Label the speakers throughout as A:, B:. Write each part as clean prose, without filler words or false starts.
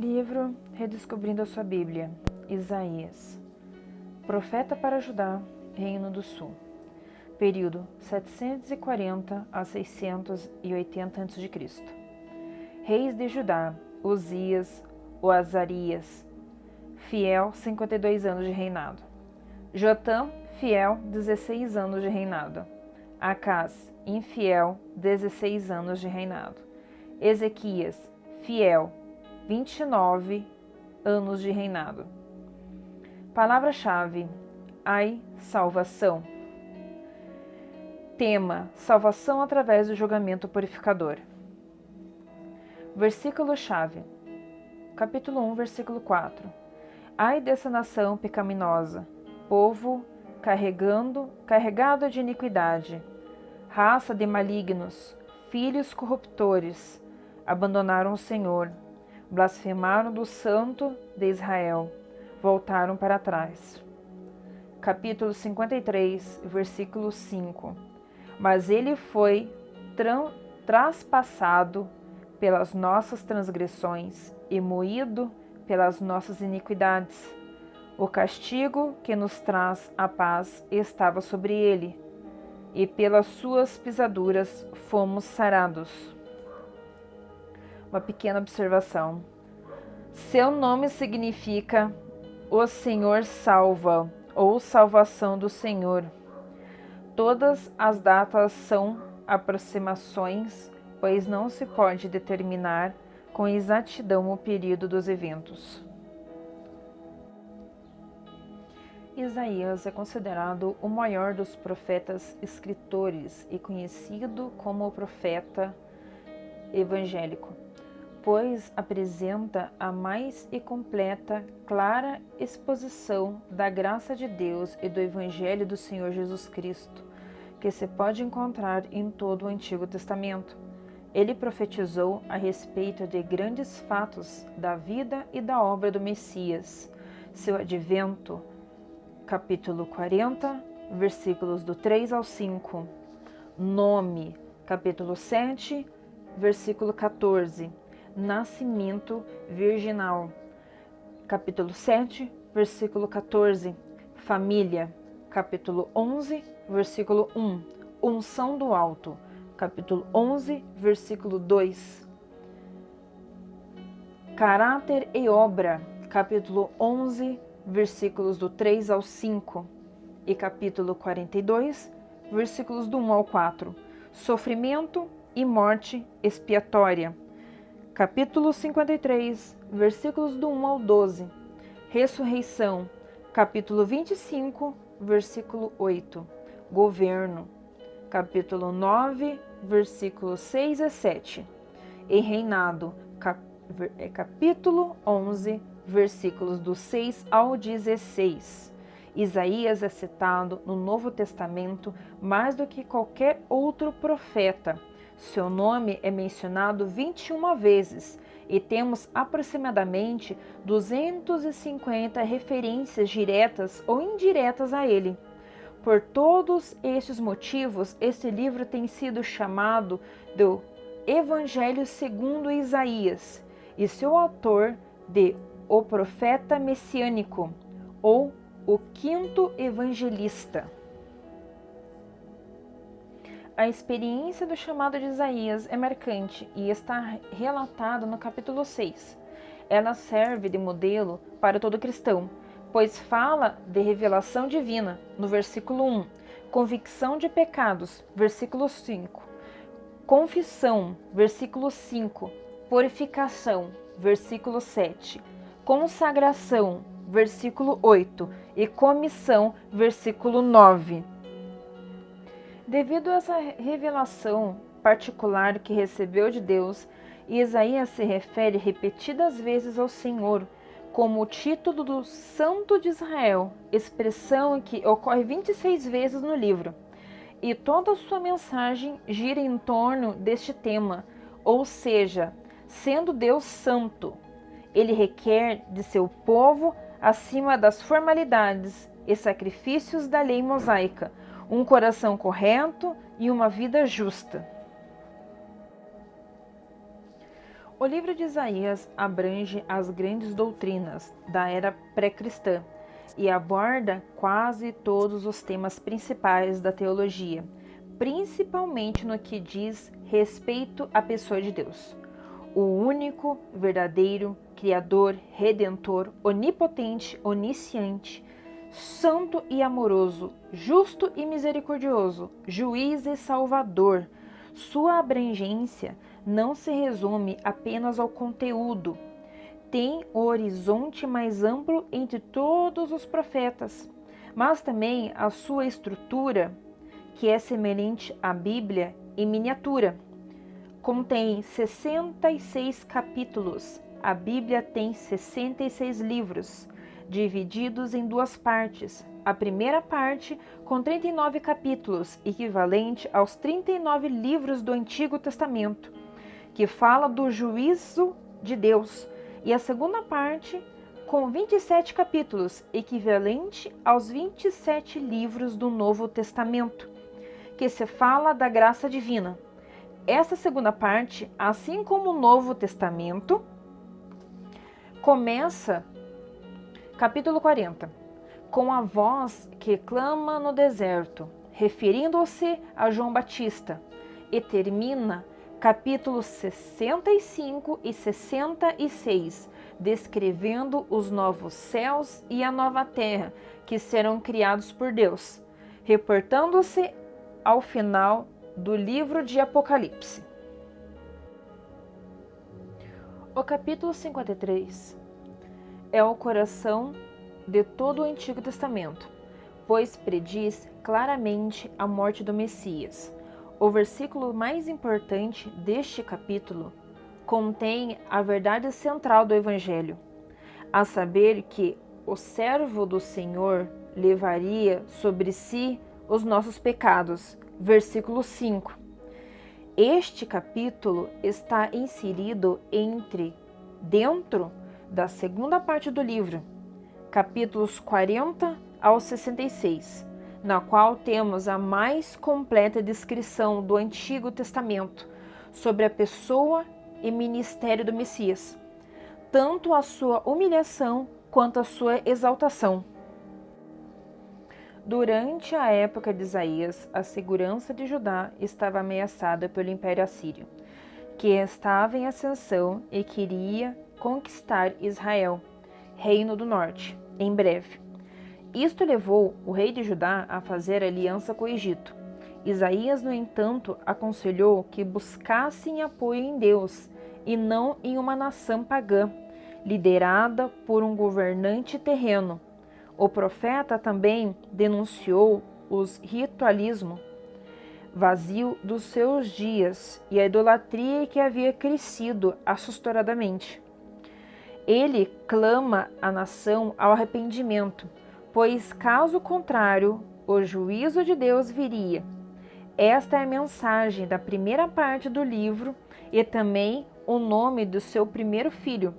A: Livro Redescobrindo a Sua Bíblia, Isaías. Profeta para Judá, Reino do Sul. Período 740 a 680 a.C. Reis de Judá: Uzias, Azarias, fiel, 52 anos de reinado. Jotã, fiel, 16 anos de reinado. Acás, infiel, 16 anos de reinado. Ezequias, fiel, 29 anos de reinado. Palavra-chave: ai, salvação. Tema: salvação através do julgamento purificador. Versículo-chave: capítulo 1, versículo 4. Ai dessa nação pecaminosa, povo carregado de iniquidade, raça de malignos, filhos corruptores, abandonaram o Senhor, blasfemaram do Santo de Israel, voltaram para trás. Capítulo 53, versículo 5. Mas ele foi traspassado pelas nossas transgressões e moído pelas nossas iniquidades. O castigo que nos traz a paz estava sobre ele, e pelas suas pisaduras fomos sarados. Uma pequena observação. Seu nome significa o Senhor salva, ou salvação do Senhor. Todas as datas são aproximações, pois não se pode determinar com exatidão o período dos eventos. Isaías é considerado o maior dos profetas escritores e conhecido como o profeta evangélico, pois apresenta a mais e completa, clara exposição da graça de Deus e do Evangelho do Senhor Jesus Cristo, que se pode encontrar em todo o Antigo Testamento. Ele profetizou a respeito de grandes fatos da vida e da obra do Messias, seu advento, capítulo 40, versículos do 3 ao 5. Nome, capítulo 7, versículo 14. Nascimento virginal, capítulo 7, versículo 14. Família, capítulo 11, versículo 1. Unção do alto, capítulo 11, versículo 2. Caráter e obra, capítulo 11, versículos do 3 ao 5. E capítulo 42, versículos do 1 ao 4. Sofrimento e morte expiatória, capítulo 53, versículos do 1 ao 12. Ressurreição, capítulo 25, versículo 8. Governo, capítulo 9, versículos 6 a 7. E reinado, capítulo 11, versículos do 6 ao 16. Isaías é citado no Novo Testamento mais do que qualquer outro profeta. Seu nome é mencionado 21 vezes e temos aproximadamente 250 referências diretas ou indiretas a ele. Por todos estes motivos, este livro tem sido chamado do Evangelho segundo Isaías e seu autor de o profeta messiânico ou o quinto evangelista. A experiência do chamado de Isaías é marcante e está relatada no capítulo 6. Ela serve de modelo para todo cristão, pois fala de revelação divina, no versículo 1, convicção de pecados, versículo 5, confissão, versículo 5, purificação, versículo 7, consagração, versículo 8, e comissão, versículo 9. Devido a essa revelação particular que recebeu de Deus, Isaías se refere repetidas vezes ao Senhor como o título do Santo de Israel, expressão que ocorre 26 vezes no livro. E toda a sua mensagem gira em torno deste tema, ou seja, sendo Deus santo, ele requer de seu povo, acima das formalidades e sacrifícios da lei mosaica, um coração correto e uma vida justa. O livro de Isaías abrange as grandes doutrinas da era pré-cristã e aborda quase todos os temas principais da teologia, principalmente no que diz respeito à pessoa de Deus, o único, verdadeiro, Criador, Redentor, onipotente, onisciente, santo e amoroso, justo e misericordioso, juiz e salvador. Sua abrangência não se resume apenas ao conteúdo. Tem o horizonte mais amplo entre todos os profetas, mas também a sua estrutura, que é semelhante à Bíblia em miniatura. Contém 66 capítulos. A Bíblia tem 66 livros, divididos em duas partes. A primeira parte, com 39 capítulos, equivalente aos 39 livros do Antigo Testamento, que fala do juízo de Deus, e a segunda parte, com 27 capítulos, equivalente aos 27 livros do Novo Testamento, que se fala da graça divina. Essa segunda parte, assim como o Novo Testamento, começa capítulo 40, com a voz que clama no deserto, referindo-se a João Batista, e termina capítulos 65 e 66, descrevendo os novos céus e a nova terra que serão criados por Deus, reportando-se ao final do livro de Apocalipse. O capítulo 53 é o coração de todo o Antigo Testamento, pois prediz claramente a morte do Messias. O versículo mais importante deste capítulo contém a verdade central do Evangelho, a saber que o servo do Senhor levaria sobre si os nossos pecados. Versículo 5. Este capítulo está inserido dentro da segunda parte do livro, capítulos 40 ao 66, na qual temos a mais completa descrição do Antigo Testamento sobre a pessoa e ministério do Messias, tanto a sua humilhação quanto a sua exaltação. Durante a época de Isaías, a segurança de Judá estava ameaçada pelo Império Assírio, que estava em ascensão e queria conquistar Israel, reino do norte, em breve. Isto levou o rei de Judá a fazer aliança com o Egito. Isaías, no entanto, aconselhou que buscassem apoio em Deus e não em uma nação pagã, liderada por um governante terreno. O profeta também denunciou o ritualismo vazio dos seus dias e a idolatria que havia crescido assustadoramente. Ele clama a nação ao arrependimento, pois, caso contrário, o juízo de Deus viria. Esta é a mensagem da primeira parte do livro e também o nome do seu primeiro filho.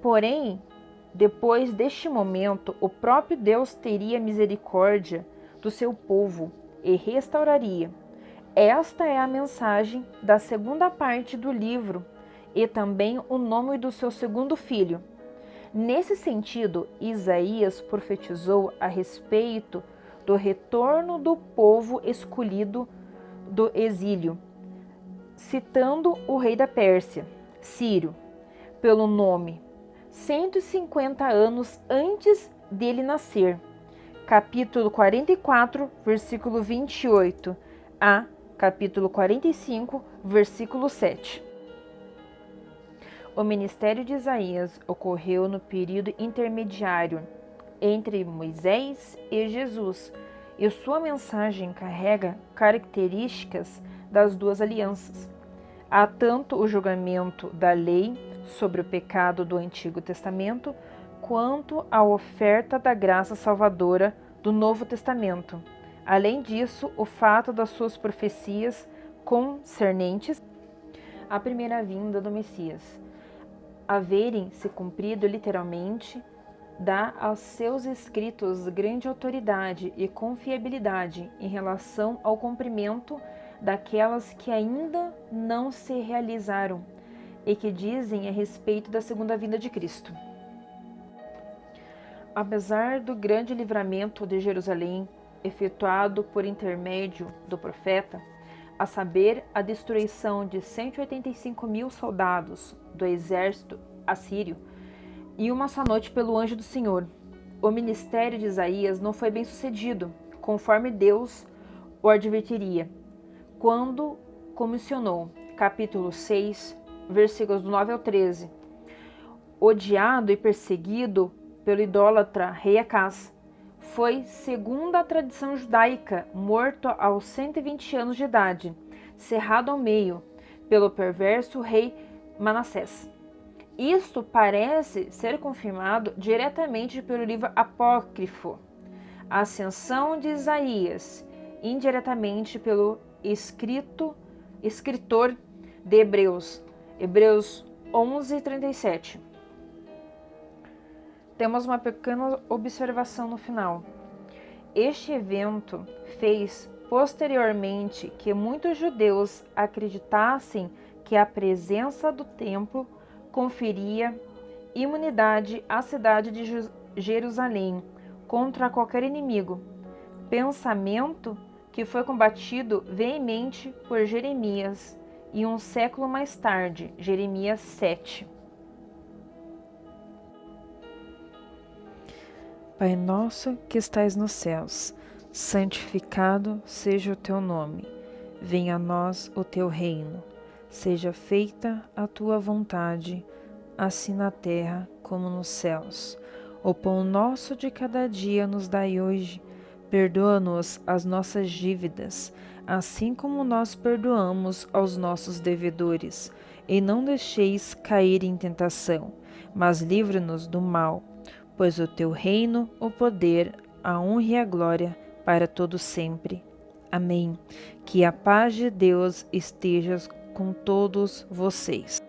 A: Porém, depois deste momento, o próprio Deus teria misericórdia do seu povo e restauraria. Esta é a mensagem da segunda parte do livro e também o nome do seu segundo filho. Nesse sentido, Isaías profetizou a respeito do retorno do povo escolhido do exílio, citando o rei da Pérsia, Ciro, pelo nome, 150 anos antes dele nascer. Capítulo 44, versículo 28 a capítulo 45, versículo 7. O ministério de Isaías ocorreu no período intermediário entre Moisés e Jesus, e sua mensagem carrega características das duas alianças. Há tanto o julgamento da lei sobre o pecado do Antigo Testamento, quanto a oferta da graça salvadora do Novo Testamento. Além disso, o fato das suas profecias concernentes à primeira vinda do Messias haverem se cumprido literalmente, dá aos seus escritos grande autoridade e confiabilidade em relação ao cumprimento daquelas que ainda não se realizaram, e que dizem a respeito da segunda vinda de Cristo. Apesar do grande livramento de Jerusalém, efetuado por intermédio do profeta, a saber, a destruição de 185.000 soldados do exército assírio, e uma só noite pelo anjo do Senhor, o ministério de Isaías não foi bem sucedido, conforme Deus o advertiria, quando comissionou, capítulo 6, versículos do 9 ao 13, odiado e perseguido pelo idólatra rei Acás, foi, segundo a tradição judaica, morto aos 120 anos de idade, cerrado ao meio, pelo perverso rei Manassés. Isto parece ser confirmado diretamente pelo livro apócrifo, a Ascensão de Isaías, indiretamente pelo escritor de Hebreus 11:37. Temos uma pequena observação no final. Este evento fez posteriormente que muitos judeus acreditassem que a presença do templo conferia imunidade à cidade de Jerusalém contra qualquer inimigo, pensamento que foi combatido veemente por Jeremias e um século mais tarde, Jeremias 7.
B: Pai nosso que estais nos céus, santificado seja o teu nome. Venha a nós o teu reino. Seja feita a tua vontade, assim na terra como nos céus. O pão nosso de cada dia nos dai hoje. Perdoa-nos as nossas dívidas, assim como nós perdoamos aos nossos devedores. E não deixeis cair em tentação, mas livra-nos do mal. Pois o teu reino, o poder, a honra e a glória para todo sempre. Amém. Que a paz de Deus esteja com todos vocês.